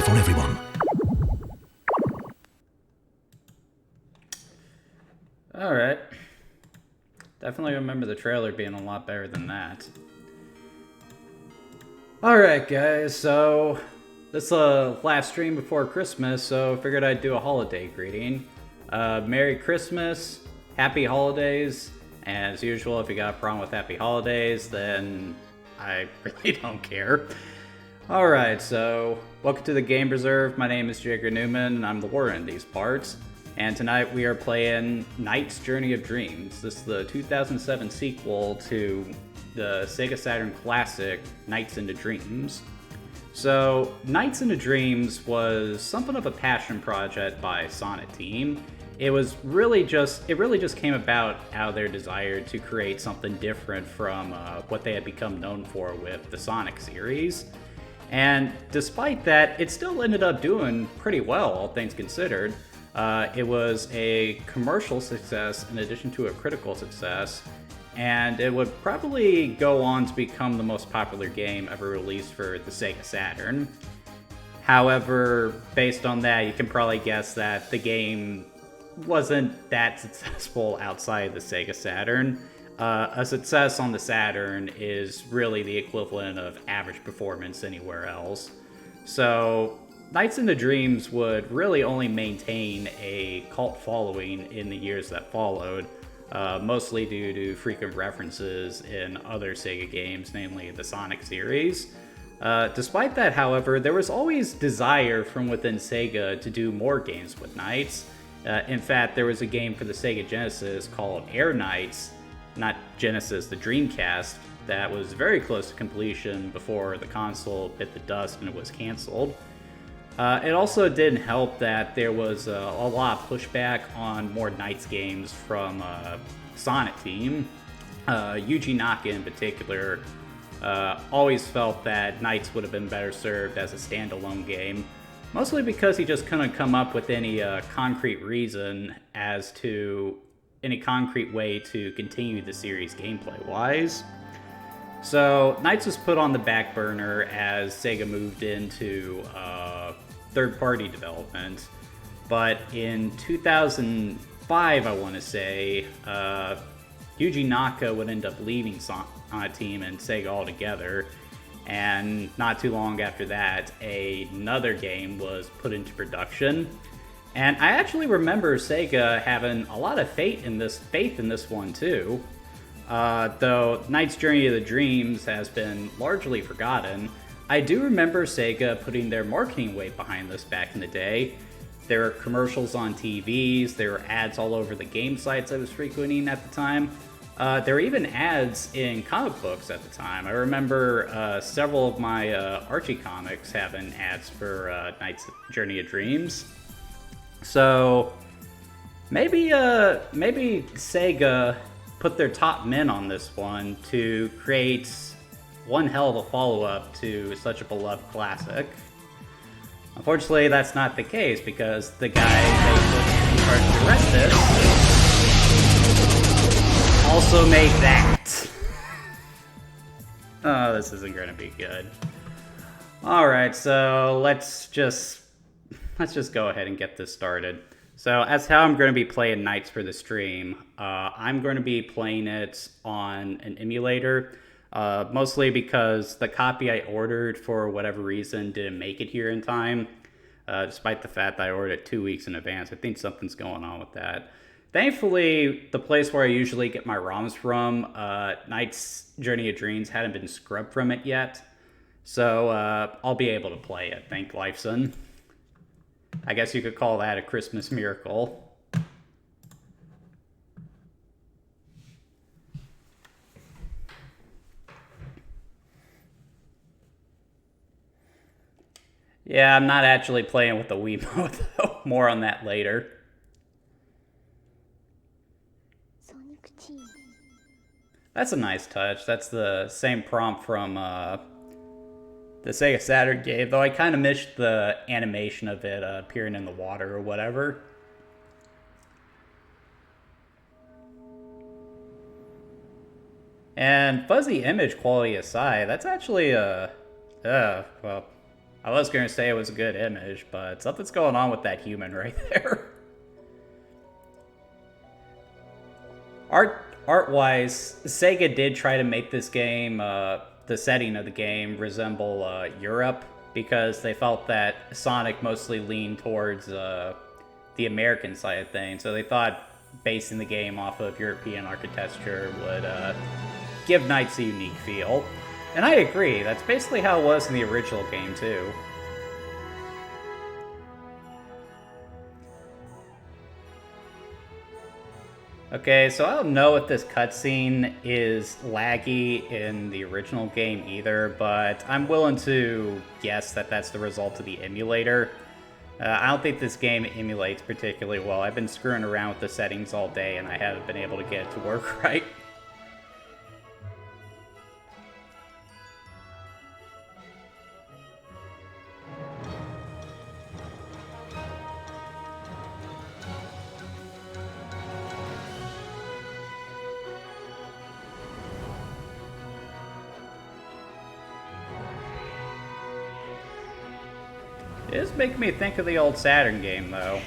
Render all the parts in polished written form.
for everyone. Alright. Definitely remember the trailer being a lot better than that. Alright guys, so this is the last stream before Christmas, so I figured I'd do a holiday greeting. Merry Christmas, Happy Holidays, and as usual, if you got a problem with Happy Holidays, then I really don't care. Alright, so welcome to the Game Reserve. My name is Jagger Newman, and I'm the warden in these parts. And tonight we are playing Knight's Journey of Dreams. This is the 2007 sequel to the Sega Saturn classic Nights into Dreams. So, Nights into Dreams was something of a passion project by Sonic Team. It really just came about out of their desire to create something different from what they had become known for with the Sonic series. And despite that, it still ended up doing pretty well, all things considered. It was a commercial success in addition to a critical success, and it would probably go on to become the most popular game ever released for the Sega Saturn. However, based on that, you can probably guess that the game wasn't that successful outside the Sega Saturn. A success on the Saturn is really the equivalent of average performance anywhere else. So, Nights into Dreams would really only maintain a cult following in the years that followed, mostly due to frequent references in other Sega games, namely the Sonic series. Despite that, however, there was always desire from within Sega to do more games with Knights. In fact, there was a game for the Sega Genesis called Air Knights, not Genesis, the Dreamcast, that was very close to completion before the console bit the dust and it was canceled. It also didn't help that there was a lot of pushback on more Knights games from Sonic Team. Yuji Naka in particular always felt that Knights would have been better served as a standalone game, mostly because he just couldn't come up with any concrete reason as to any concrete way to continue the series gameplay-wise. So, Knights was put on the back burner as Sega moved into third-party development, but in 2005, I want to say, Yuji Naka would end up leaving Sonic Team and Sega altogether, and not too long after that, another game was put into production. And I actually remember Sega having a lot of faith in this one too. Though Knight's Journey of the Dreams has been largely forgotten, I do remember Sega putting their marketing weight behind this back in the day. There were commercials on TVs, there were ads all over the game sites I was frequenting at the time. There were even ads in comic books at the time. I remember several of my Archie comics having ads for Knight's Journey of Dreams. So maybe Sega put their top men on this one to create one hell of a follow-up to such a beloved classic. Unfortunately, that's not the case because the guy they put in charge to direct this also made that. Oh, this isn't going to be good. Alright, so let's just go ahead and get this started. So as how I'm going to be playing Knights for the stream, I'm going to be playing it on an emulator, mostly because the copy I ordered for whatever reason didn't make it here in time, despite the fact that I ordered it 2 weeks in advance. I think something's going on with that. Thankfully, the place where I usually get my ROMs from, Knight's Journey of Dreams hadn't been scrubbed from it yet, so I'll be able to play it, thank Lifeson. I guess you could call that a Christmas miracle. Yeah, I'm not actually playing with the Wiimote, though. More on that later. That's a nice touch. That's the same prompt from the Sega Saturn game, though I kind of missed the animation of it appearing in the water or whatever. And fuzzy image quality aside, that's actually well, I was gonna say it was a good image, but something's going on with that human right there. Art-wise, Sega did try to make this game, the setting of the game, resemble Europe, because they felt that Sonic mostly leaned towards the American side of things, so they thought basing the game off of European architecture would give Knights a unique feel. And I agree, that's basically how it was in the original game, too. Okay, so I don't know if this cutscene is laggy in the original game either, but I'm willing to guess that that's the result of the emulator. I don't think this game emulates particularly well. I've been screwing around with the settings all day and I haven't been able to get it to work right. It is making me think of the old Saturn game, though.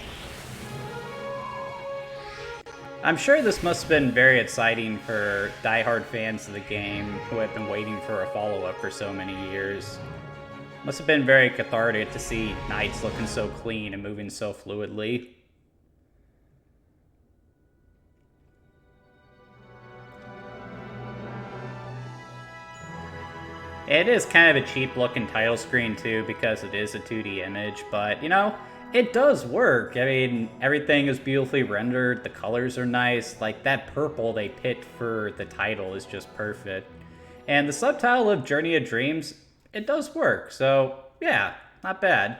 I'm sure this must have been very exciting for diehard fans of the game who have been waiting for a follow-up for so many years. Must have been very cathartic to see Knights looking so clean and moving so fluidly. It is kind of a cheap looking title screen too because it is a 2D image, but you know, it does work. I mean, everything is beautifully rendered, the colors are nice, like that purple they picked for the title is just perfect. And the subtitle of Journey of Dreams, it does work, so yeah, not bad.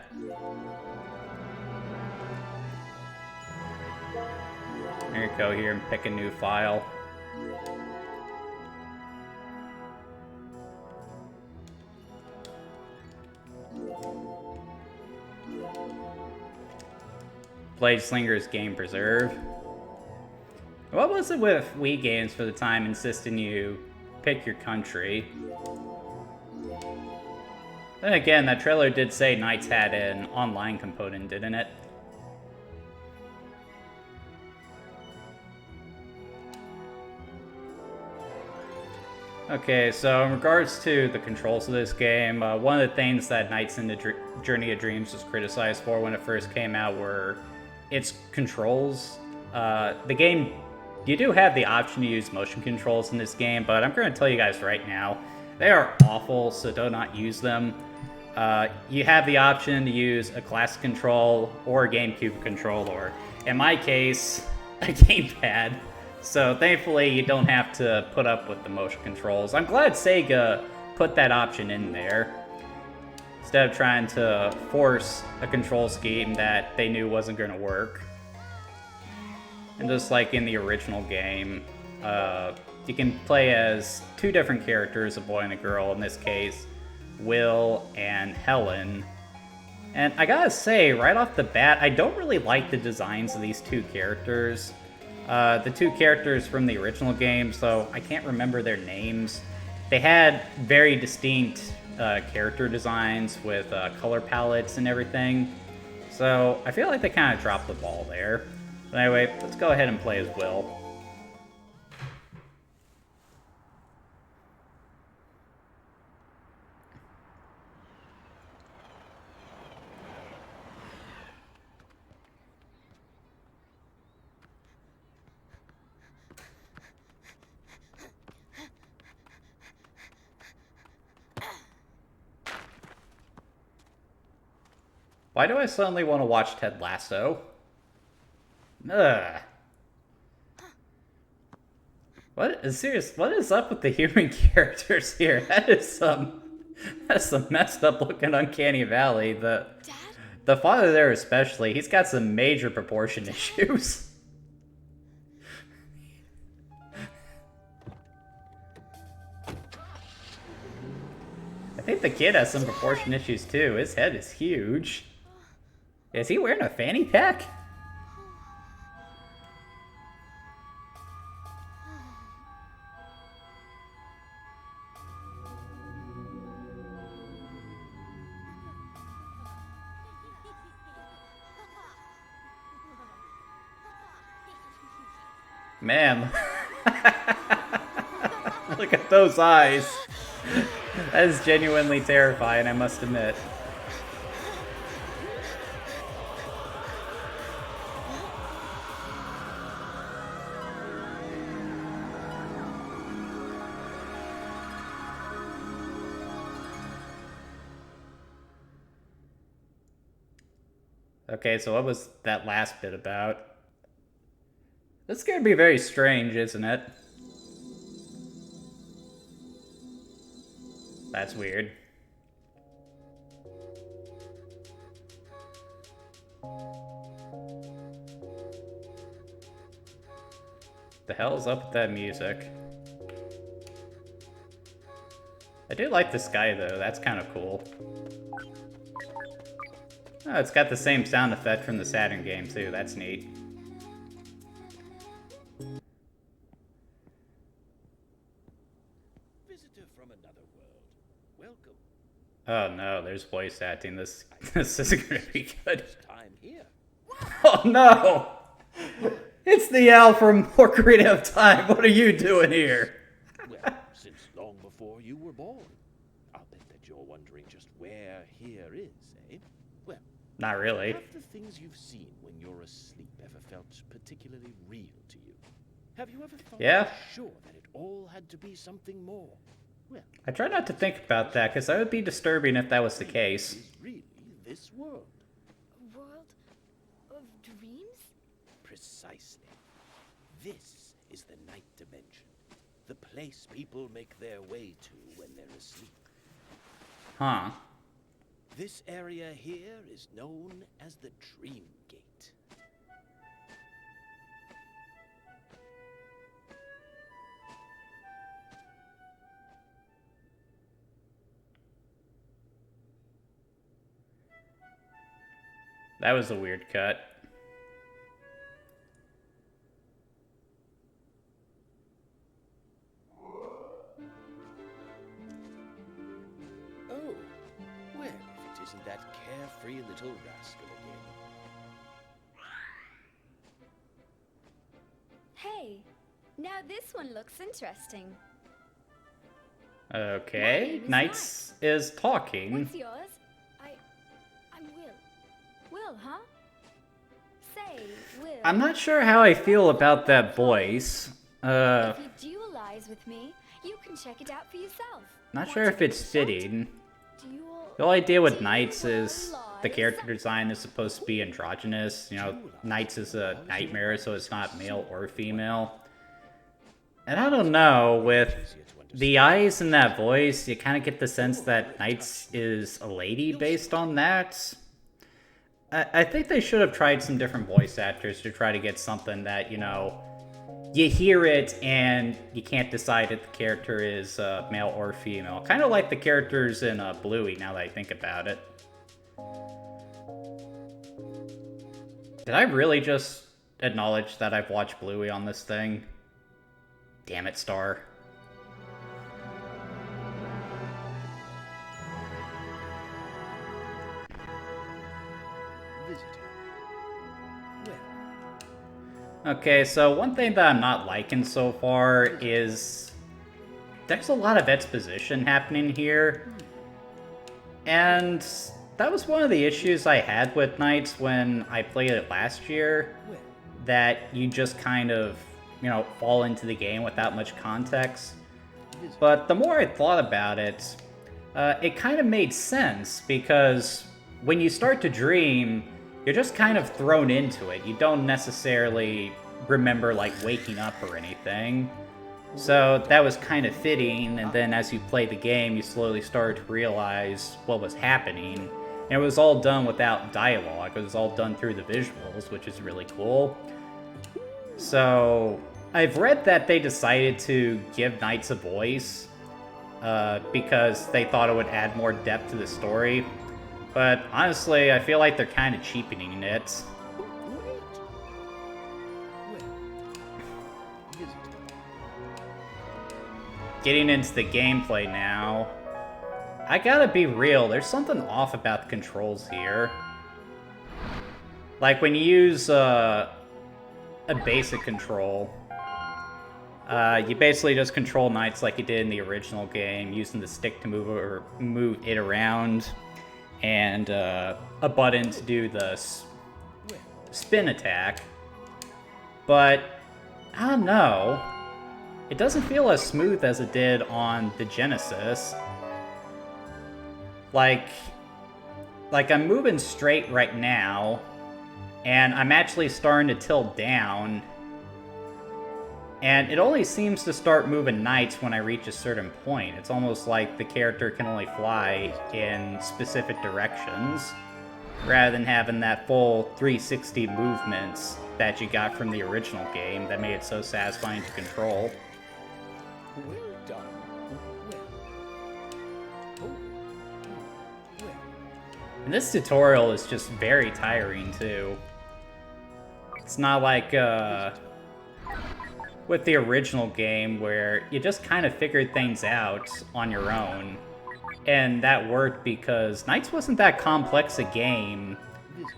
Here you go here and pick a new file. Bladeslinger's Game Preserve. What was it with Wii games for the time insisting you pick your country? Then again, that trailer did say Knights had an online component, didn't it? Okay, so in regards to the controls of this game, one of the things that Knights in the Journey of Dreams was criticized for when it first came out were its controls. The game, you do have the option to use motion controls in this game, but I'm going to tell you guys right now, they are awful, so do not use them. You have the option to use a classic control or a GameCube controller. In my case, a gamepad. So thankfully, you don't have to put up with the motion controls. I'm glad Sega put that option in there, instead of trying to force a control scheme that they knew wasn't going to work. And just like in the original game, you can play as two different characters, a boy and a girl, in this case, Will and Helen. And I gotta say, right off the bat, I don't really like the designs of these two characters. The two characters from the original game, so I can't remember their names. They had very distinct character designs with color palettes and everything. So I feel like they kind of dropped the ball there. But anyway, let's go ahead and play as Will. Why do I suddenly want to watch Ted Lasso? Ugh. What is up with the human characters here? That's some messed up looking uncanny valley. The father there especially, he's got some major proportion issues. I think the kid has some proportion issues too. His head is huge. Is he wearing a fanny pack? Man. Look at those eyes. That is genuinely terrifying, I must admit. Okay, so what was that last bit about? This is gonna be very strange, isn't it? That's weird. The hell's up with that music? I do like this guy though, that's kind of cool. Oh, it's got the same sound effect from the Saturn game too, that's neat. Visitor from another world. Welcome. Oh no, there's voice acting. This isn't gonna be good. Time here. Oh no! It's the owl from Ocarina of Time. What are you doing here? Well, since long before you were born. I'll bet that you're wondering just where here is, eh? Well, Not really. have the things you've seen when you're asleep ever felt particularly real to you? Have you ever thought Yeah. for sure that it all had to be something more? Well, I try not to think about that, because that would be disturbing if that was the case. is really this world. A world of dreams? Precisely. This is the night dimension. The place people make their way to when they're asleep. Huh. This area here is known as the Dream Gate. That was a weird cut. Oh, well, if it isn't that carefree little rascal again. Hey, now this one looks interesting. Okay, My name is Knights is talking. What's yours? I'm Will. Will, huh? Say, Will. I'm not sure how I feel about that voice. If you dualize with me, you can check it out for yourself. Not Want sure to if it's give it a shot? fitting. Dual. The whole idea with Dual Knights is the lies. character design is supposed to be androgynous. You know, Knights is a nightmare, so it's not male or female. And I don't know, with the eyes and that voice, you kind of get the sense that Knights is a lady based on that. I think they should have tried some different voice actors to try to get something that, you know, you hear it and you can't decide if the character is male or female. Kind of like the characters in Bluey, now that I think about it. Did I really just acknowledge that I've watched Bluey on this thing? Damn it, Star. Visitor. Well, Okay, so one thing that I'm not liking so far is there's a lot of exposition happening here. And that was one of the issues I had with Knights when I played it last year. well. That you just kind of, you know, fall into the game without much context. But the more I thought about it, it kind of made sense, because when you start to dream, you're just kind of thrown into it. You don't necessarily remember, like, waking up or anything. So that was kind of fitting, and then as you play the game, you slowly started to realize what was happening. And it was all done without dialogue. It was all done through the visuals, which is really cool. So I've read that they decided to give Knights a voice because they thought it would add more depth to the story. But honestly, I feel like they're kind of cheapening it. Getting into the gameplay now. I gotta be real, there's something off about the controls here. Like when you use a basic control, You basically just control knights like you did in the original game, using the stick to move it around, and a button to do the spin attack. But I don't know. It doesn't feel as smooth as it did on the Genesis. Like I'm moving straight right now, and I'm actually starting to tilt down. And it only seems to start moving knights when I reach a certain point. It's almost like the character can only fly in specific directions, rather than having that full 360 movements that you got from the original game that made it so satisfying to control. Well done. Well. And this tutorial is just very tiring, too. It's not like, with the original game, where you just kind of figured things out on your own. And that worked because Knights wasn't that complex a game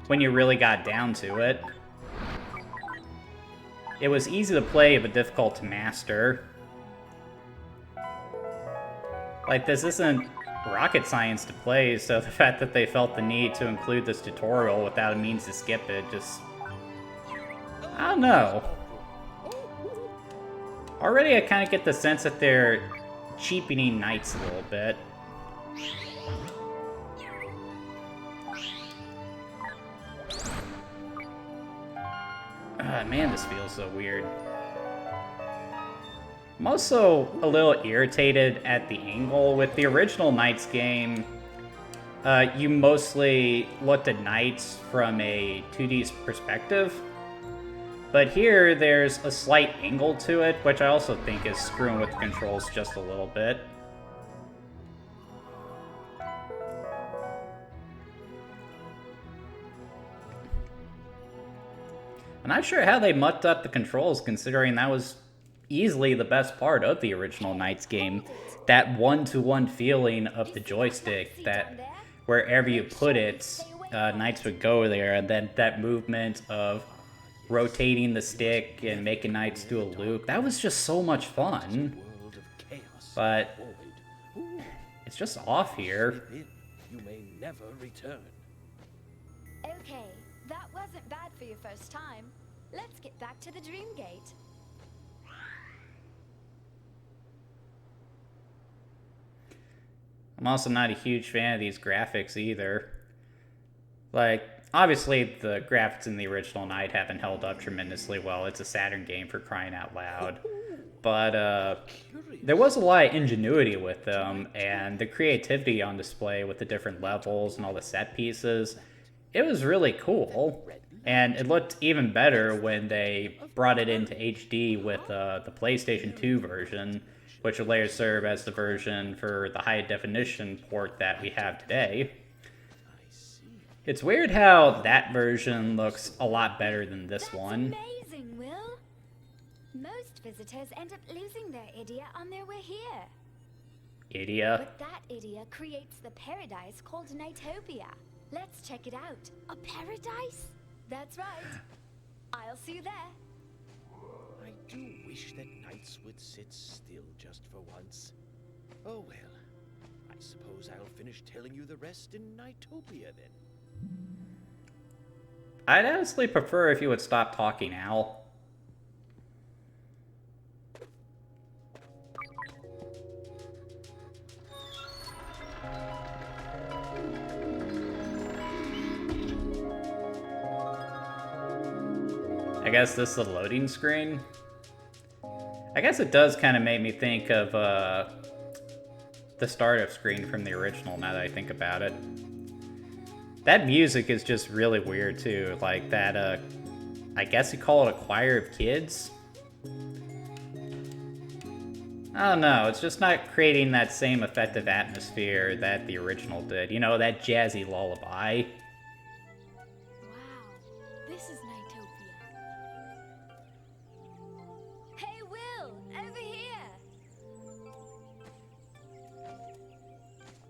when you really got down to it. It was easy to play, but difficult to master. Like, this isn't rocket science to play, so the fact that they felt the need to include this tutorial without a means to skip it just... I don't know. Already I kind of get the sense that they're cheapening Knights a little bit. Man, this feels so weird. I'm also a little irritated at the angle. With the original Knights game, you mostly looked at Knights from a 2D perspective. But here, there's a slight angle to it, which I also think is screwing with the controls just a little bit. I'm not sure how they mucked up the controls, considering that was easily the best part of the original Knights game. That one-to-one feeling of the joystick, that wherever you put it, Knights would go there, and then that movement of rotating the stick and making Knights do a loop, that was just so much fun. But it's just off here. You may never return. Okay, that wasn't bad for your first time. Let's get back to the Dream Gate. I'm also not a huge fan of these graphics either. Like, obviously the graphics in the original Knight haven't held up tremendously well. It's a Saturn game, for crying out loud. But there was a lot of ingenuity with them, and the creativity on display with the different levels and all the set pieces. It was really cool. And it looked even better when they brought it into HD with the PlayStation 2 version, which will later serve as the version for the high definition port that we have today. It's weird how that version looks a lot better than this one. That's amazing, Will. Most visitors end up losing their Idia on their way here. Idia? But that Idia creates the paradise called Nightopia. Let's check it out. A paradise? That's right. I'll see you there. I do wish that Knights would sit still just for once. Oh well, I suppose I'll finish telling you the rest in Nightopia then. I'd honestly prefer if you would stop talking, Al. I guess this is the loading screen. I guess it does kind of make me think of the startup screen from the original, now that I think about it. That music is just really weird too, like that, I guess you call it a choir of kids? I don't know, it's just not creating that same effective atmosphere that the original did. You know, that jazzy lullaby. Wow, this is Nightopia. Hey, Will, over here.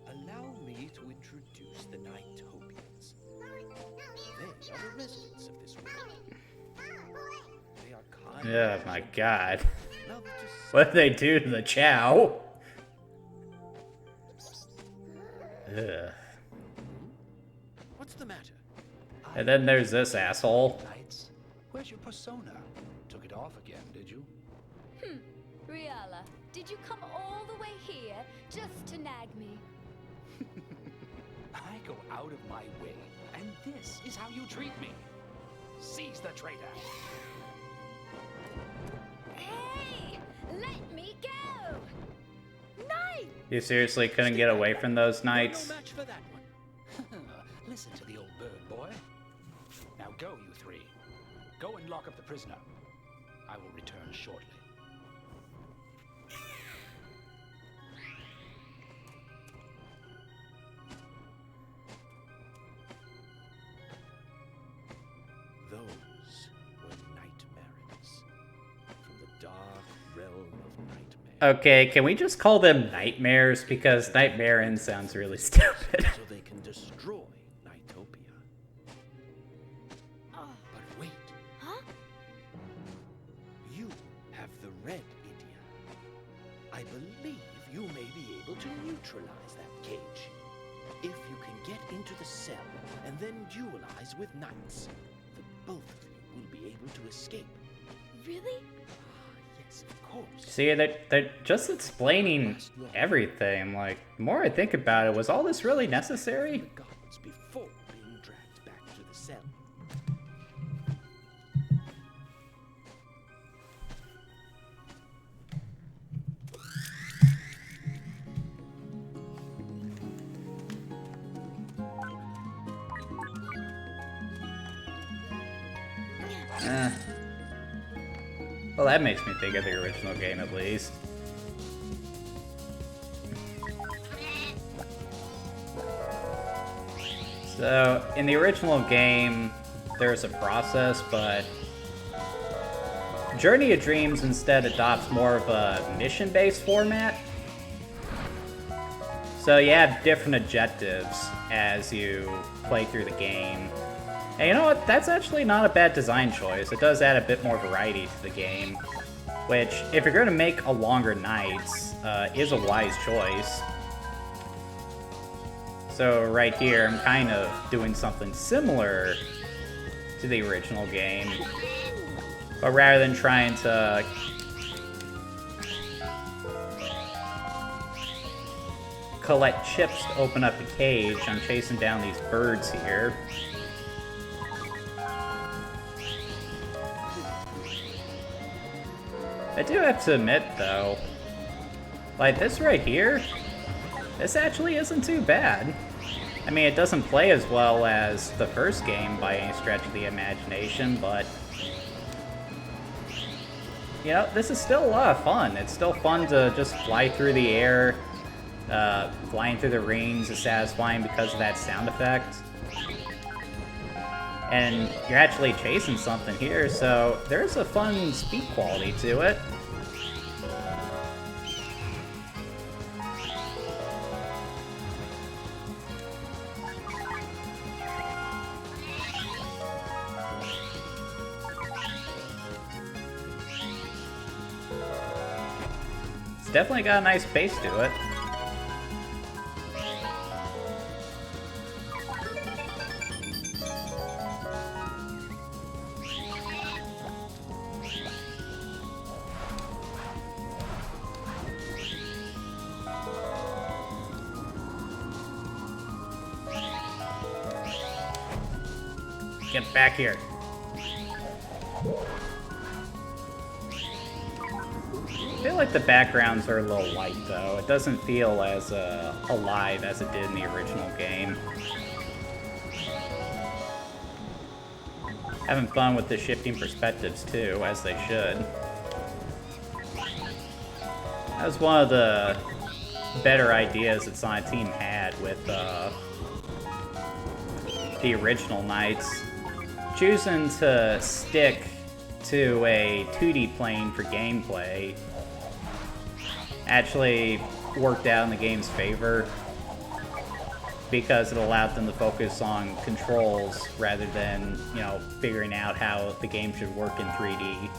Allow me to introduce the Nightopians. They are the residents of this world. They are kind. Oh my god. Love to What did they do to the Chow? Ugh. What's the matter? And then there's this asshole. Knights, where's your persona? Took it off again, did you? Riala, did you come all the way here just to nag me? I go out of my way, and this is how you treat me. Seize the traitor. Hey! Let me go! Knight! You seriously couldn't get away from those knights? No match for that one. Listen to the old bird, boy. Now go, you three. Go and lock up the prisoner. I will return shortly. Those were nightmares from the dark realm of nightmare. Okay, can we just call them nightmares? Because nightmaring sounds really stupid. So they can destroy Nightopia. But wait, Huh? you have the red Idia. I believe you may be able to neutralize that cage. If you can get into the cell and then duelize with knights, the both of you will be able to escape. Really? Yes, of course. See, they're just explaining everything. Like, the more I think about it, was all this really necessary? The gods before being dragged back to the cell. Well, that makes me think of the original game, at least. So, in the original game, there's a process, but Journey of Dreams instead adopts more of a mission-based format. So you have different objectives as you play through the game. And you know what? That's actually not a bad design choice. It does add a bit more variety to the game, which, if you're going to make a longer nights, is a wise choice. So right here, I'm kind of doing something similar to the original game, but rather than trying to collect chips to open up the cage, I'm chasing down these birds here. I do have to admit, though, like this right here, this actually isn't too bad. I mean, it doesn't play as well as the first game by any stretch of the imagination, but you know, this is still a lot of fun. It's still fun to just fly through the air. Flying through the rings is satisfying because of that sound effect. And you're actually chasing something here, so there's a fun speed quality to it. It's definitely got a nice pace to it. Get back here. I feel like the backgrounds are a little light, though. It doesn't feel as alive as it did in the original game. Having fun with the shifting perspectives, too, as they should. That was one of the better ideas that Sonic Team had with the original Knights. Choosing to stick to a 2D plane for gameplay actually worked out in the game's favor because it allowed them to focus on controls rather than, you know, figuring out how the game should work in 3D.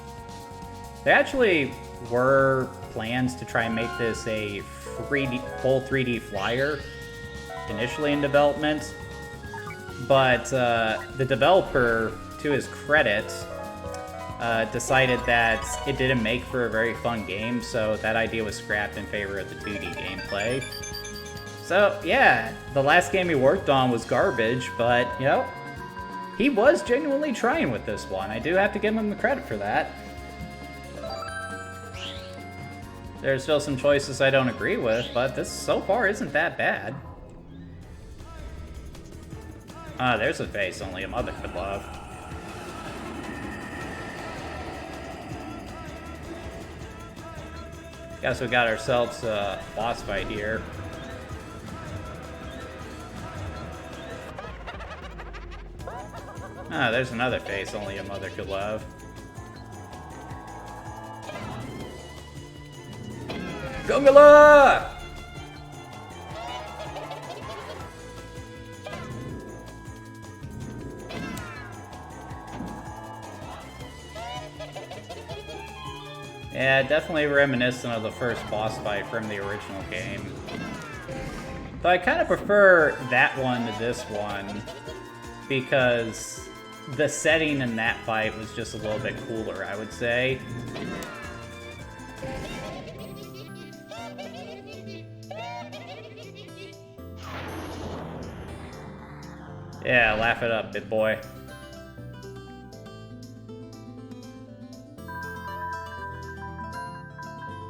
There actually were plans to try and make this a full 3D flyer initially in development, but the developer, to his credit, decided that it didn't make for a very fun game, so that idea was scrapped in favor of the 2D gameplay. So, yeah, the last game he worked on was garbage, but, you know, he was genuinely trying with this one. I do have to give him the credit for that. There's still some choices I don't agree with, but this so far isn't that bad. There's a face only a mother could love. Guess we got ourselves a boss fight here. There's another face only a mother could love. Gungala! Yeah, definitely reminiscent of the first boss fight from the original game. Though I kind of prefer that one to this one, because the setting in that fight was just a little bit cooler, I would say. Yeah, laugh it up, big boy.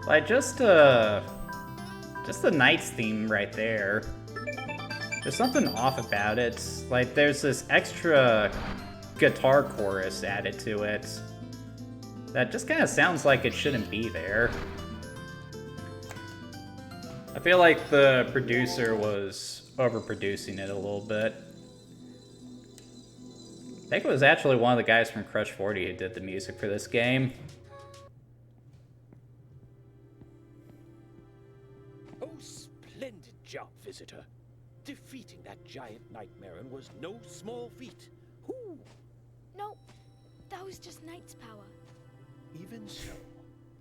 Like, just the Knights theme right there. There's something off about it. Like, there's this extra guitar chorus added to it that just kind of sounds like it shouldn't be there. I feel like the producer was overproducing it a little bit. I think it was actually one of the guys from Crush 40 who did the music for this game. Oh, splendid job, visitor. Defeating that giant nightmare was no small feat. Whoo! No, that was just Knight's power. Even so,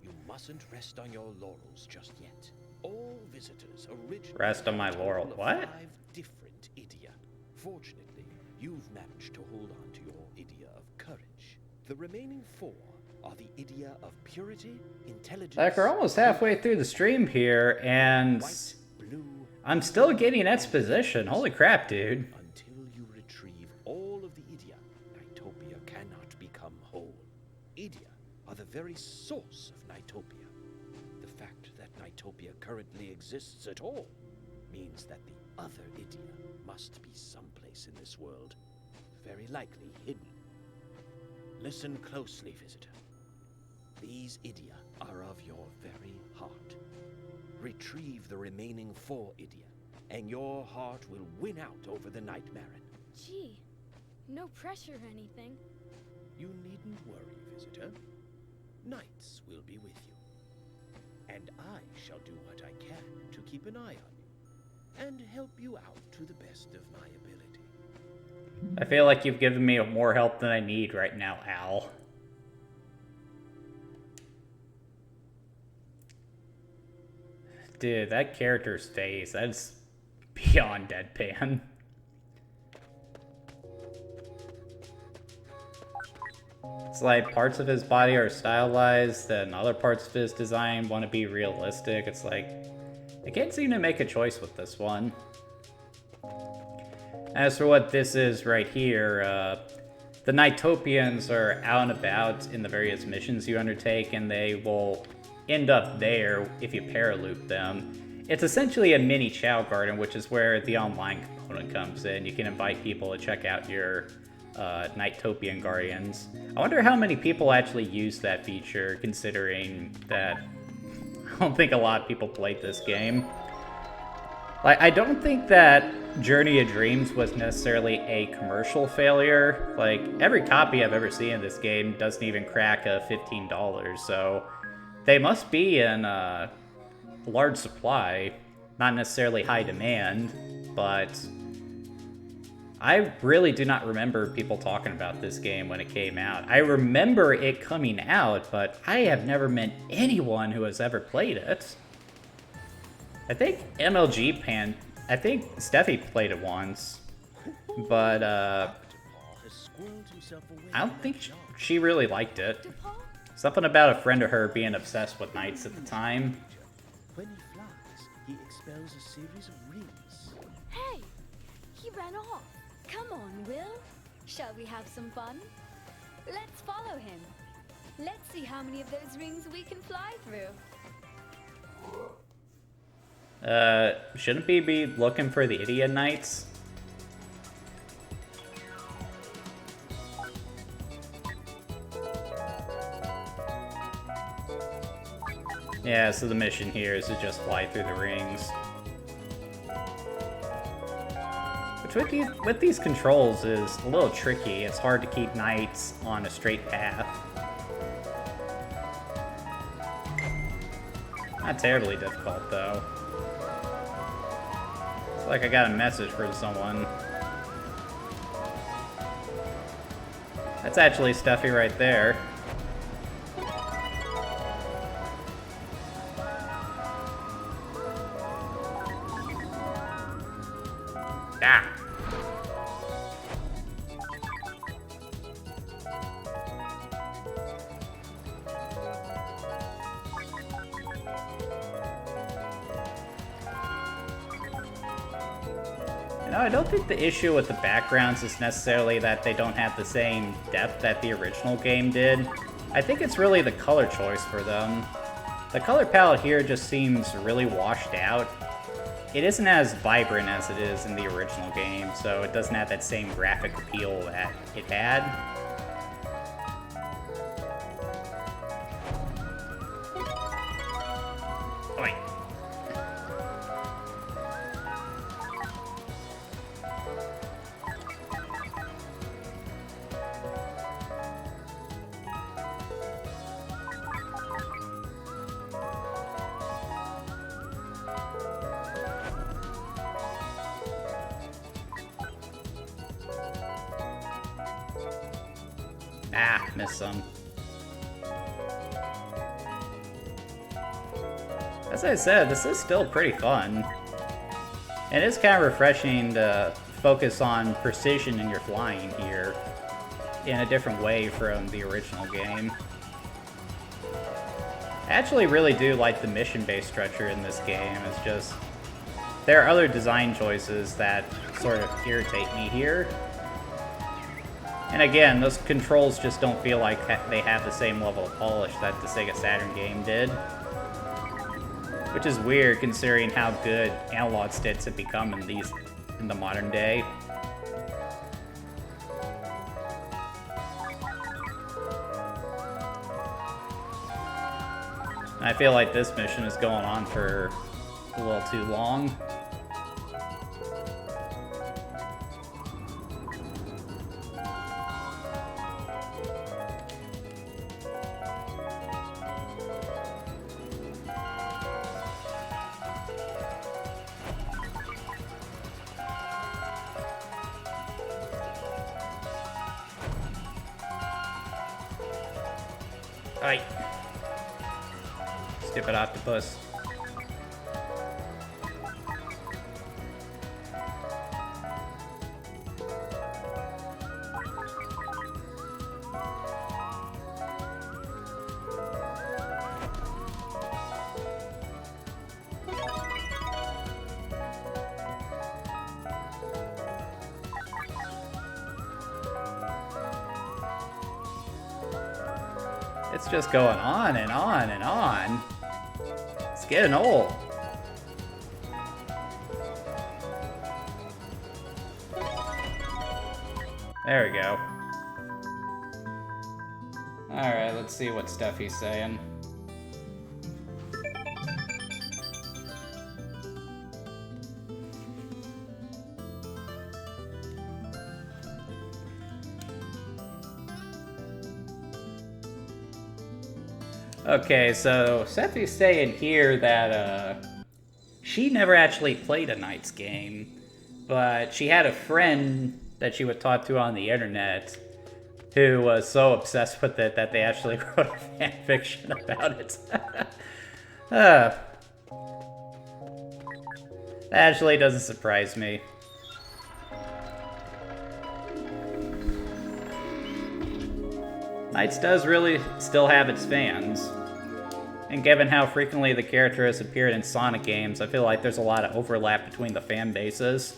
you mustn't rest on your laurels just yet. All visitors originally Rest on my had a total laurel. of What? 5 different idia. Fortunately, you've managed to hold on to your idia of courage. The remaining 4 are the idia of purity, intelligence. Like, we're almost halfway through the stream here, and white, blue, I'm still getting exposition. Holy crap, dude. until you retrieve all of the idia, Nightopia cannot become whole. Idia are the very source of Nightopia. The fact that Nightopia currently exists at all means that the other idia must be someplace in this world, very likely hidden. Listen closely, visitor. These idia are of your very heart. Retrieve the remaining 4 idia, and your heart will win out over the Nightmare. Gee, no pressure or anything. You needn't worry, visitor. Knights will be with you. And I shall do what I can to keep an eye on you, and help you out to the best of my ability. I feel like you've given me more help than I need right now, Al. Dude, that character's face, that's beyond deadpan. It's like parts of his body are stylized and other parts of his design want to be realistic. It's like, I can't seem to make a choice with this one. As for what this is right here, the Nightopians are out and about in the various missions you undertake, and they will end up there if you paraloop them. It's essentially a mini Chow Garden, which is where the online component comes in. You can invite people to check out your Nightopian Guardians. I wonder how many people actually use that feature, considering that I don't think a lot of people played this game. Like, I don't think that Journey of Dreams was necessarily a commercial failure. Like, every copy I've ever seen of this game doesn't even crack $15, so they must be in a large supply, not necessarily high demand, but I really do not remember people talking about this game when it came out. I remember it coming out, but I have never met anyone who has ever played it. I think I think Steffi played it once, but Paw has squirreled himself away I don't from think that jar. she really liked it. Dupont? Something about a friend of her being obsessed with knights at the time. When he flies, he expels a series of rings. Hey! He ran off. Come on, Will. Shall we have some fun? Let's follow him. Let's see how many of those rings we can fly through. Shouldn't we be looking for the idiot knights? Yeah, so the mission here is to just fly through the rings. Which with these controls is a little tricky. It's hard to keep knights on a straight path. Not terribly difficult, though. It's like I got a message for someone. That's actually Steffi right there. Ah! You know, I don't think the issue with the backgrounds is necessarily that they don't have the same depth that the original game did. I think it's really the color choice for them. The color palette here just seems really washed out. It isn't as vibrant as it is in the original game, so it doesn't have that same graphic appeal that it had. Oi. Ah, missed some. As I said, this is still pretty fun. And it's kind of refreshing to focus on precision in your flying here in a different way from the original game. I actually really do like the mission-based structure in this game. It's just, there are other design choices that sort of irritate me here. And again, those controls just don't feel like they have the same level of polish that the Sega Saturn game did. Which is weird considering how good analog sticks have become in the modern day. And I feel like this mission is going on for a little too long. Aye. Stupid octopus. It's just going on and on and on. It's getting old. There we go. Alright, let's see what Steffi's saying. Okay, so Steffi's saying here that she never actually played a Knights game, but she had a friend that she would talk to on the internet who was so obsessed with it that they actually wrote a fan fiction about it. That actually doesn't surprise me. Knights does really still have its fans. And given how frequently the character has appeared in Sonic games, I feel like there's a lot of overlap between the fan bases.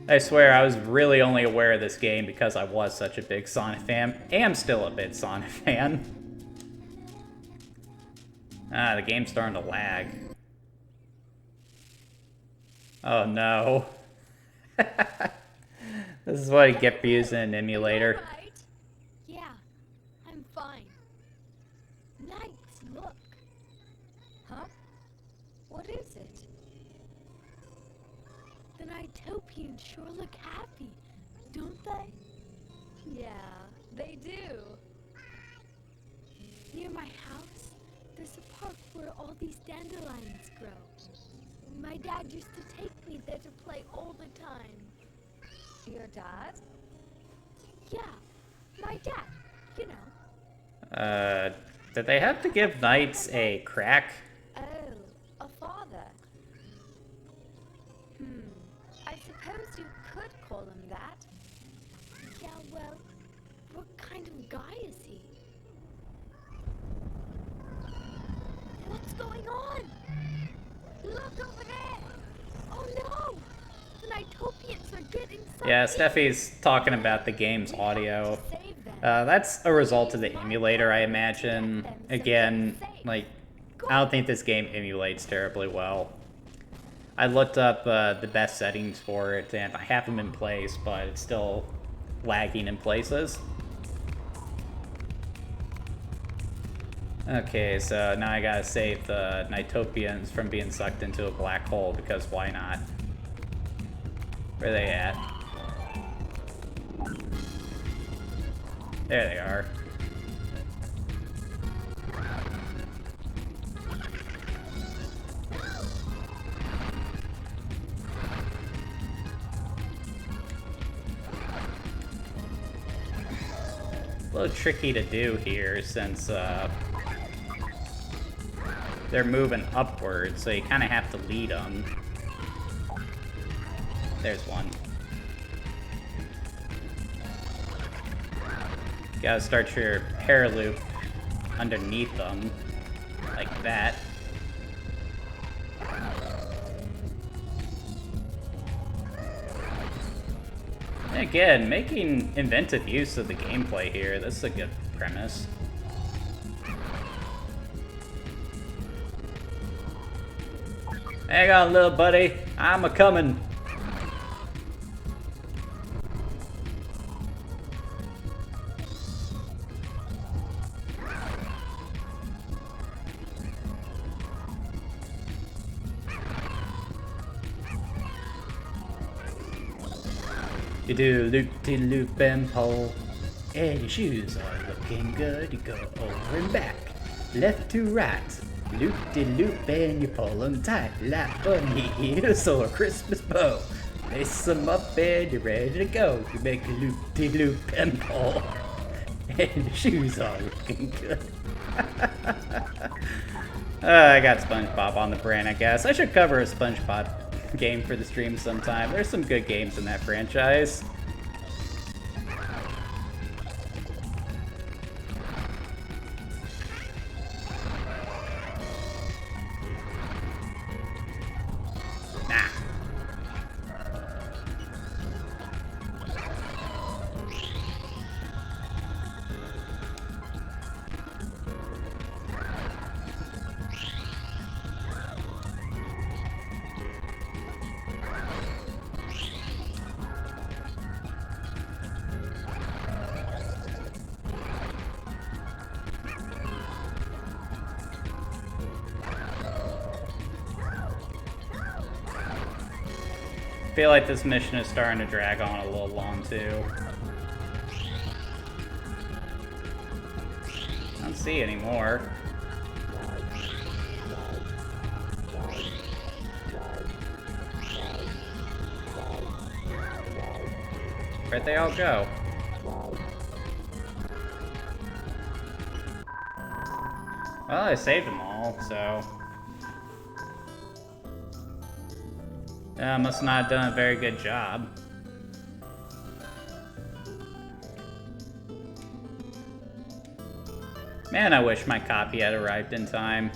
I swear, I was really only aware of this game because I was such a big Sonic fan. Am still a big Sonic fan. Ah, the game's starting to lag. Oh no. This is what I get for using an emulator. Right? Yeah, I'm fine. Knights, look. Huh? What is it? The Nighttopians sure look happy, don't they? Yeah, they do. Near my house, there's a park where all these dandelions grow. My dad used to take me there to play all the time. Your dad? Yeah, my dad, you know. Did they have to give knights a crack? Oh, a father. I suppose you could call him that. Yeah, well, what kind of guy is he? What's going on? Look over there! Oh no! The Nighttopians are getting something. Yeah, Steffi's talking about the game's audio. That's a result of the emulator, I imagine. Again, like, I don't think this game emulates terribly well. I looked up the best settings for it, and I have them in place, but it's still lagging in places. Okay, so now I gotta save the Nighttopians from being sucked into a black hole, because why not? Where are they at? There they are. A little tricky to do here since they're moving upwards, so you kind of have to lead them. There's one. You gotta start your hair loop underneath them, like that. And again, making inventive use of the gameplay here. This is a good premise. Hang on, little buddy. I'm a-comin'. You do loop-de-loop and pull, and your shoes are looking good. You go over and back, left to right, loop-de-loop and you pull them tight, like bunny in a solar Christmas bow. Lace them up and you're ready to go. You make a loop-de-loop and pull, and your shoes are looking good. I got SpongeBob on the brain, I guess. I should cover a SpongeBob game for the stream sometime. There's some good games in that franchise. Nah. I feel like this mission is starting to drag on a little long too. I don't see any more. they all go? Well, I saved them all, so... must not have done a very good job. Man, I wish my copy had arrived in time.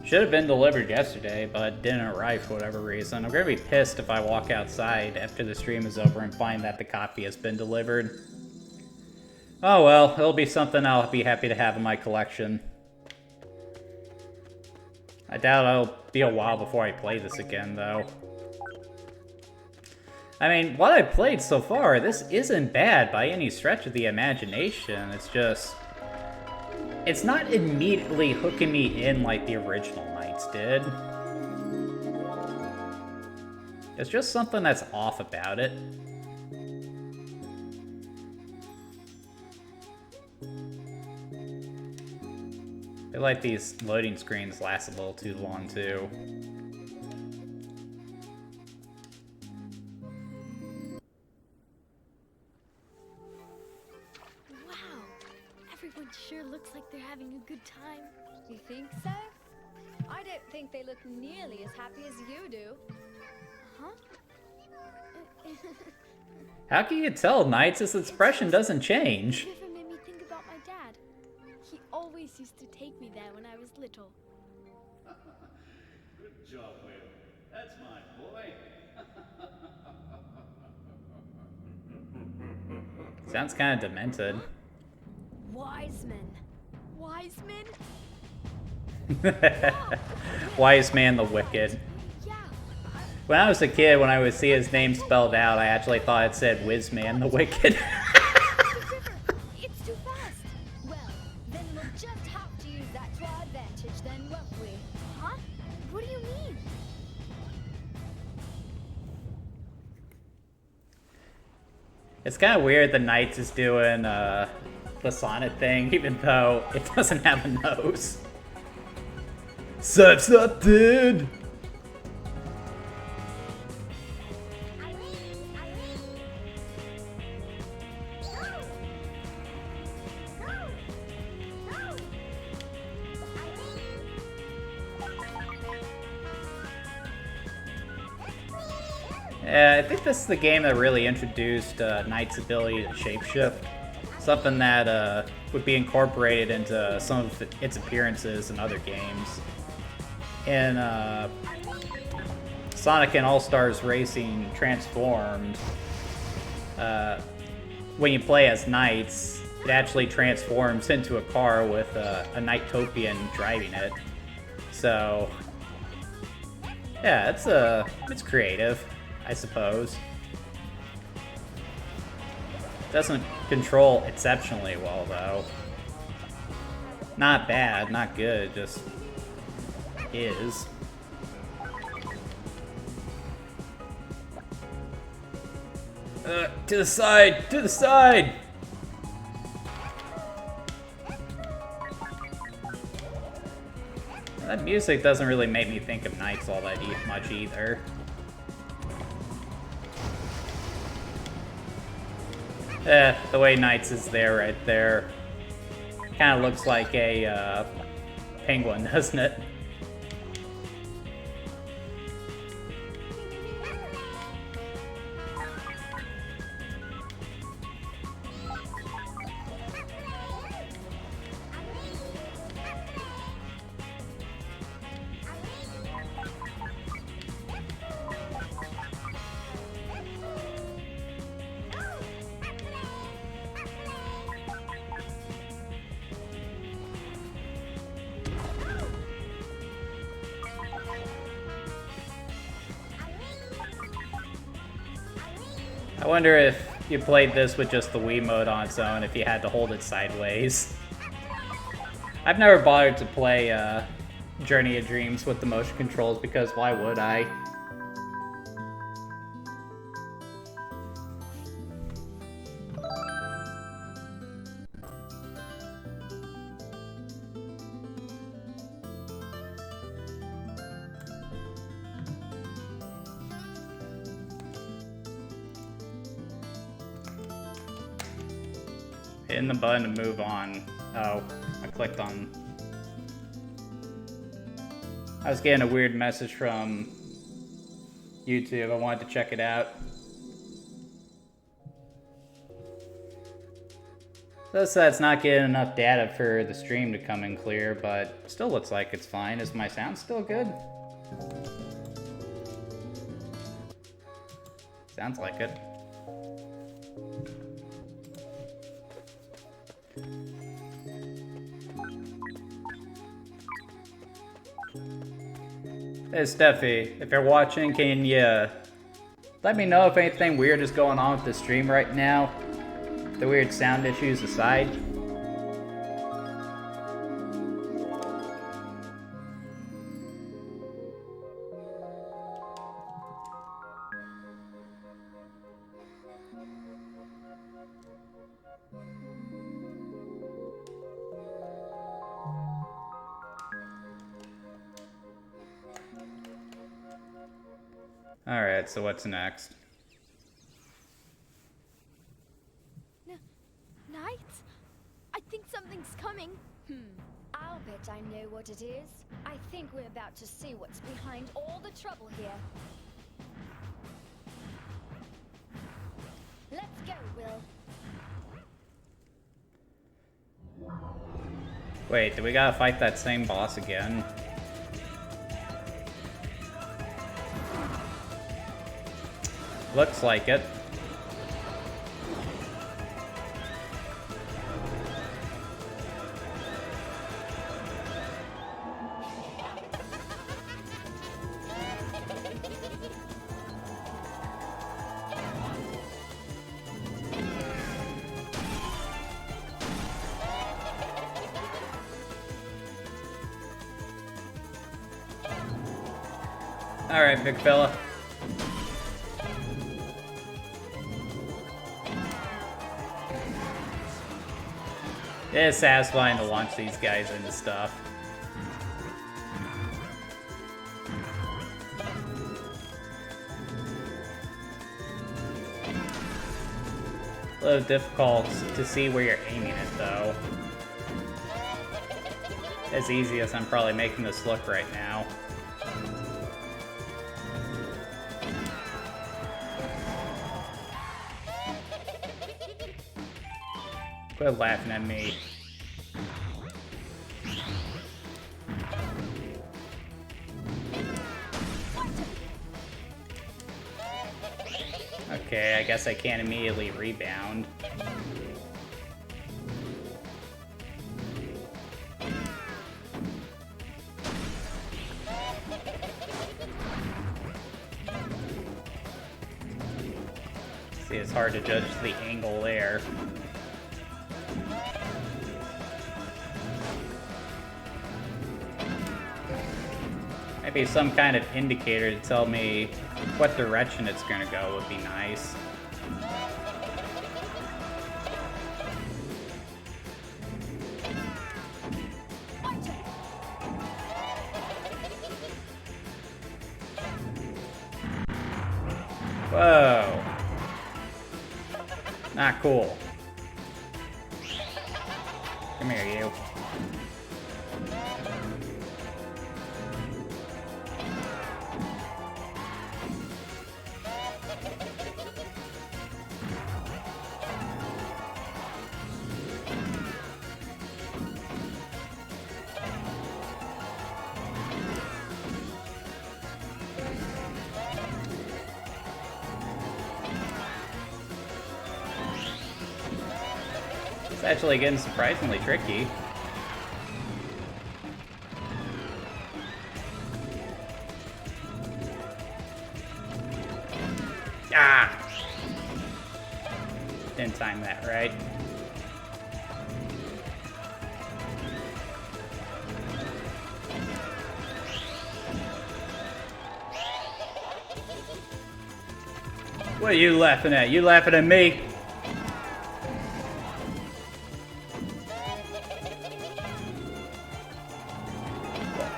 Should have been delivered yesterday, but didn't arrive for whatever reason. I'm gonna be pissed if I walk outside after the stream is over and find that the copy has been delivered. Oh well, it'll be something I'll be happy to have in my collection. I doubt it'll be a while before I play this again, though. I mean, what I've played so far, this isn't bad by any stretch of the imagination. It's just... it's not immediately hooking me in like the original Knights did. It's just something that's off about it. I feel like these loading screens last a little too long, too. Wow, everyone sure looks like they're having a good time. You think so? I don't think they look nearly as happy as you do. Huh? How can you tell, Knights? His expression doesn't change. It never made me think about my dad. He always used to take me there when I was little. Good job, Will. That's my boy. Sounds kind of demented. Wiseman. Wiseman? Wise man the Wicked. Yeah. When I was a kid, when I would see his name spelled out, I actually thought it said Wizman the Wicked. It's too fast. Well, then we'll just have to use that to our advantage then, won't we? Huh? What do you mean? It's kind of weird the Knights is doing the Sonic thing, even though it doesn't have a nose. Surf's up, dude! Yeah, I think this is the game that really introduced Knight's ability to shapeshift. Something that would be incorporated into some of its appearances in other games. In Sonic and All-Stars Racing Transformed, when you play as Knights, it actually transforms into a car with a Knightopian driving it. So, yeah, it's creative, I suppose. Doesn't control exceptionally well, though. Not bad, not good, just is. To the side! To the side! That music doesn't really make me think of Knights all that much either. The way Knights is there, right there. Kind of looks like a penguin, doesn't it? I wonder if you played this with just the Wii mode on its own, if you had to hold it sideways. I've never bothered to play Journey of Dreams with the motion controls because why would I? Hitting the button to move on. Oh, I clicked on... I was getting a weird message from YouTube. I wanted to check it out. So that's not getting enough data for the stream to come in clear, but still looks like it's fine. Is my sound still good? Sounds like it. Hey Steffi, if you're watching, can you let me know if anything weird is going on with the stream right now? The weird sound issues aside. Alright, so what's next? Knights? I think something's coming. I'll bet I know what it is. I think we're about to see what's behind all the trouble here. Let's go, Will. Wait, do we gotta fight that same boss again? Looks like it. Alright, big fella. It is satisfying to launch these guys into stuff. A little difficult to see where you're aiming it, though. As easy as I'm probably making this look right now. Quit laughing at me. Okay, I guess I can't immediately rebound. See, it's hard to judge the angle there. Maybe some kind of indicator to tell me what direction it's gonna go would be nice. Whoa. Not cool. Come here, you. It's actually getting surprisingly tricky. Ah! Didn't time that right. What are you laughing at? You laughing at me?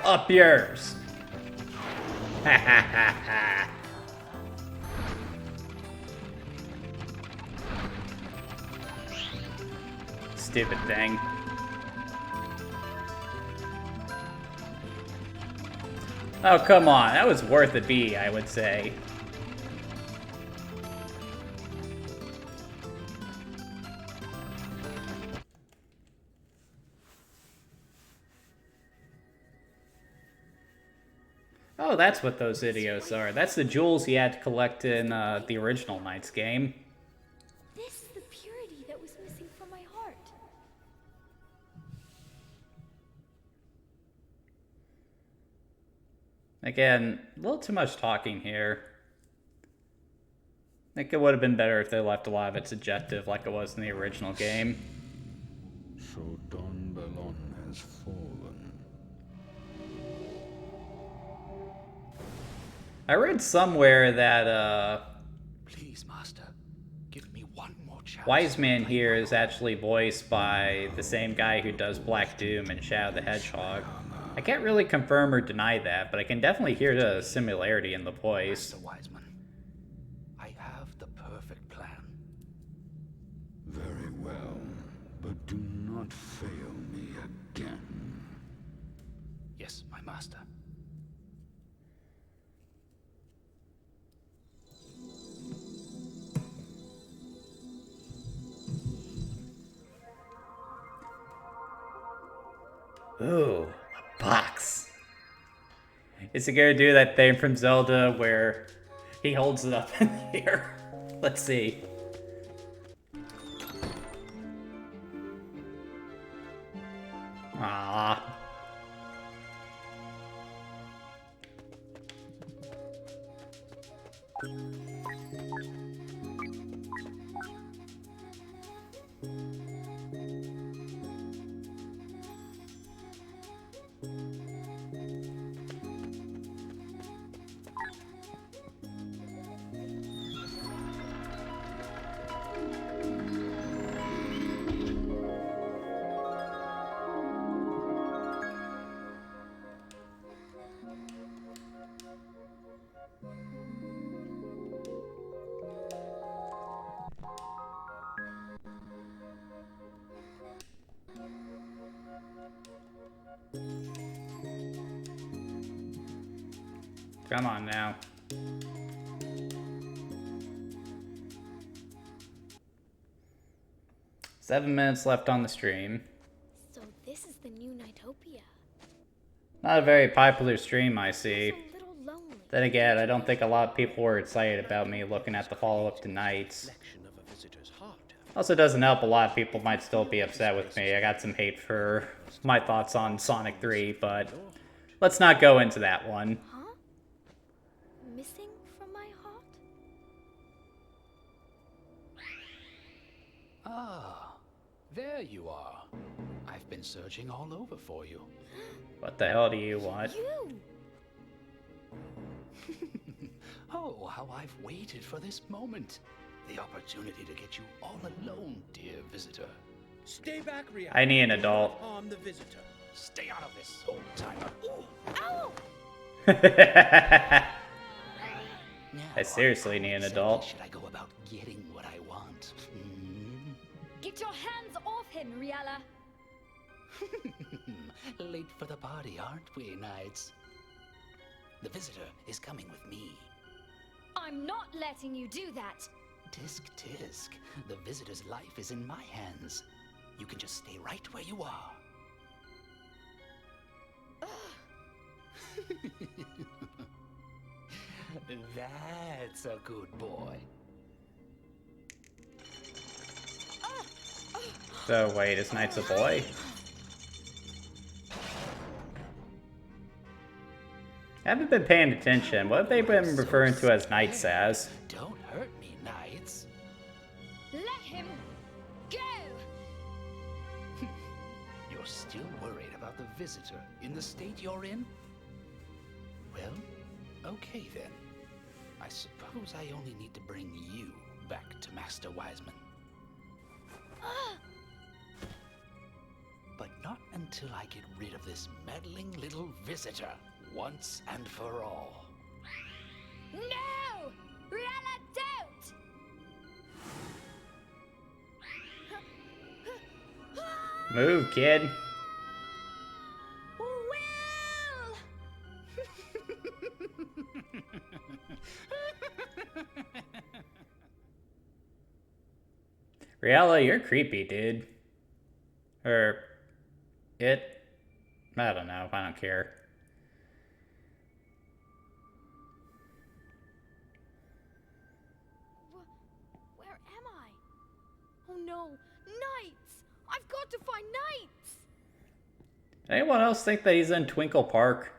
Up yours. Ha ha ha ha. stupid thing. Oh, come on. That was worth a B, I would say. Oh, that's what those videos are. That's the jewels you had to collect in the original Knights game. This is the purity that was missing from my heart. Again, a little too much talking here. I think it would have been better if they left a lot of its objective like it was in the original game. So Don Bellon has fallen. I read somewhere that Please, Master, give me one more chance. Wiseman here is actually voiced by the same guy who does Black Doom and Shadow the Hedgehog. I can't really confirm or deny that, but I can definitely hear the similarity in the voice. Master Wiseman, I have the perfect plan. Very well, but do not fail me again. Yes, my master. Ooh, a box. Is it gonna do that thing from Zelda where he holds it up in the air? Let's see. Ah. Come on now. Seven minutes left on the stream. So this is the new Nightopia. Not a very popular stream, I see. It's a little lonely. Then again, I don't think a lot of people were excited about me looking at the follow-up to Knights. Reflection of a visitor's heart. Also doesn't help, a lot of people might still be upset with me. I got some hate for my thoughts on Sonic 3, but let's not go into that one. Huh? Missing from my heart? Ah, there you are. I've been searching all over for you. What the hell do you want? You! Oh, how I've waited for this moment. The opportunity to get you all alone, dear visitor. Stay back, Ria. I need an adult. Harm the visitor. Stay out of this, old timer. Ow! I seriously need an adult. Should I go about getting what I want? Get your hands off him, Riala. Late for the party, aren't we, Knights? The visitor is coming with me. I'm not letting you do that. Tisk tisk. The visitor's life is in my hands. You can just stay right where you are. That's a good boy. So wait, is Knight's a boy? I haven't been paying attention. What have they been referring to as Knights as? Don't hurt me, Knights. Let him go. You're still worried about the visitor in the state you're in? Well, okay then. I suppose I only need to bring you back to Master Wiseman. But not until I get rid of this meddling little visitor once and for all. No! Riala, don't! Move, kid. Will! Riella, you're creepy, dude. Or... it? I don't know. I don't care. Where am I? Oh no, Knights! I've got to find Knights! Anyone else think that he's in Twinkle Park?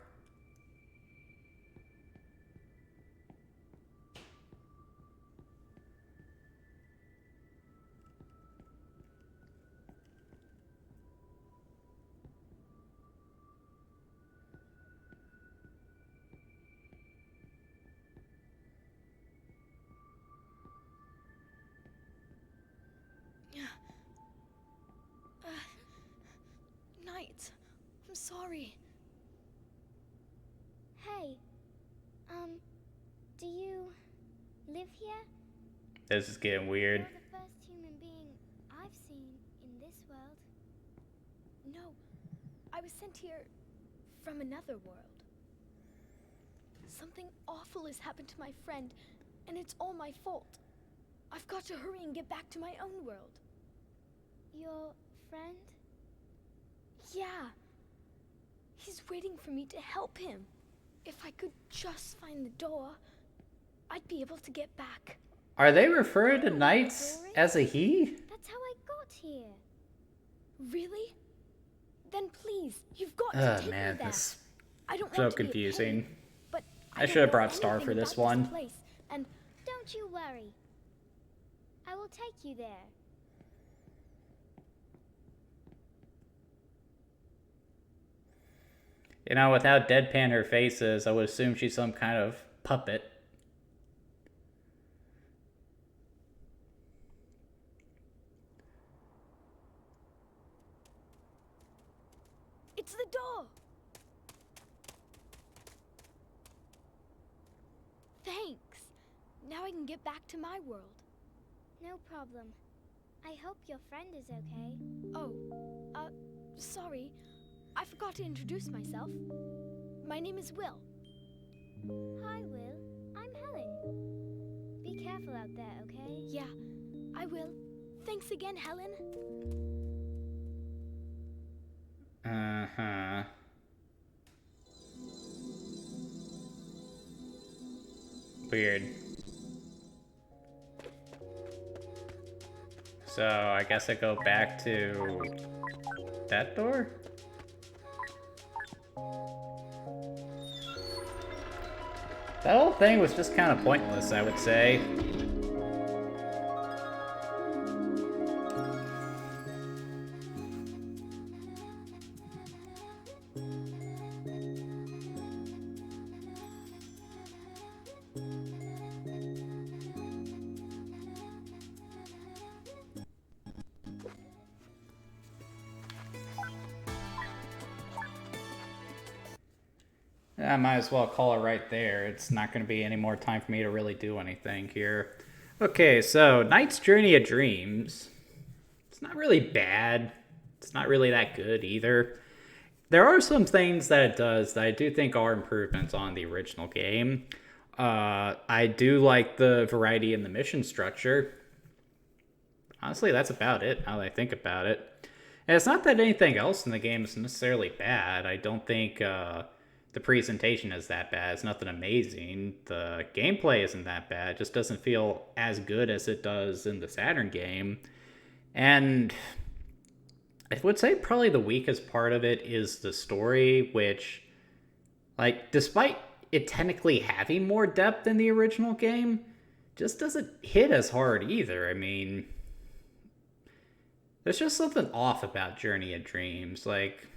Knights, I'm sorry. Hey, do you live here? This is getting weird. You're the first human being I've seen in this world. No, I was sent here from another world. Something awful has happened to my friend, and it's all my fault. I've got to hurry and get back to my own world. Your friend? Yeah. He's waiting for me to help him. If I could just find the door, I'd be able to get back. Are they referring to Knights as a he? That's how I got here. Really? Then please, you've got to take me there. This I don't so want to confusing. Be a pain, but I don't should have know brought Star anything for this about one. place, and Don't you worry. I will take you there. You know, with how deadpan her face is, I would assume she's some kind of puppet. it's the door. Thanks. Now I can get back to my world. No problem. I hope your friend is okay. Oh, sorry. I forgot to introduce myself. My name is Will. Hi, Will. I'm Helen. Be careful out there, okay? Yeah, I will. Thanks again, Helen. Uh-huh. Weird. So, I guess I go back to that door? That whole thing was just kind of pointless, I would say. I might as well call it right there. It's not going to be any more time for me to really do anything here. Okay, so Knight's Journey of Dreams. It's not really bad. It's not really that good either. There are some things that it does that I do think are improvements on the original game. I do like the variety in the mission structure. Honestly, that's about it, now that I think about it. And it's not that anything else in the game is necessarily bad. I don't think the presentation is that bad. It's nothing amazing. The gameplay isn't that bad. It just doesn't feel as good as it does in the Saturn game. And I would say probably the weakest part of it is the story, which, like, despite it technically having more depth than the original game, just doesn't hit as hard either. I mean, there's just something off about Journey of Dreams. Like,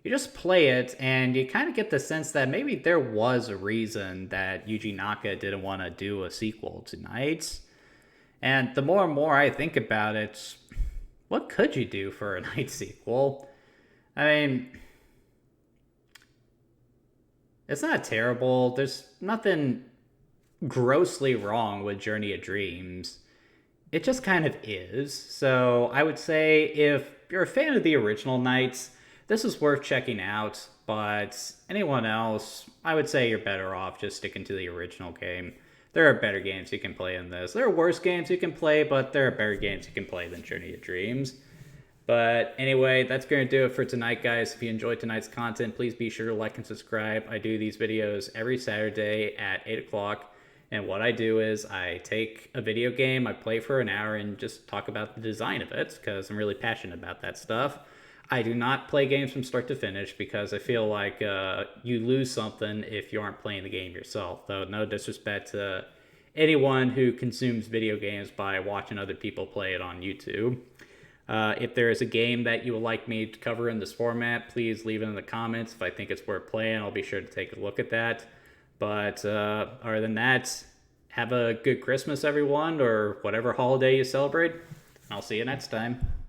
you just play it, and you kind of get the sense that maybe there was a reason that Yuji Naka didn't want to do a sequel to Nights. And the more and more I think about it, what could you do for a Night sequel? I mean, it's not terrible. There's nothing grossly wrong with Journey of Dreams. It just kind of is. So I would say if you're a fan of the original Knights, this is worth checking out, but anyone else, I would say you're better off just sticking to the original game. There are better games you can play in this. There are worse games you can play, but there are better games you can play than Journey of Dreams. But anyway, that's going to do it for tonight, guys. If you enjoyed tonight's content, please be sure to like and subscribe. I do these videos every Saturday at 8 o'clock. And what I do is I take a video game, I play for an hour, and just talk about the design of it, because I'm really passionate about that stuff. I do not play games from start to finish, because I feel like you lose something if you aren't playing the game yourself. Though no disrespect to anyone who consumes video games by watching other people play it on YouTube. If there is a game that you would like me to cover in this format, please leave it in the comments. If I think it's worth playing, I'll be sure to take a look at that. But other than that, have a good Christmas, everyone, or whatever holiday you celebrate. I'll see you next time.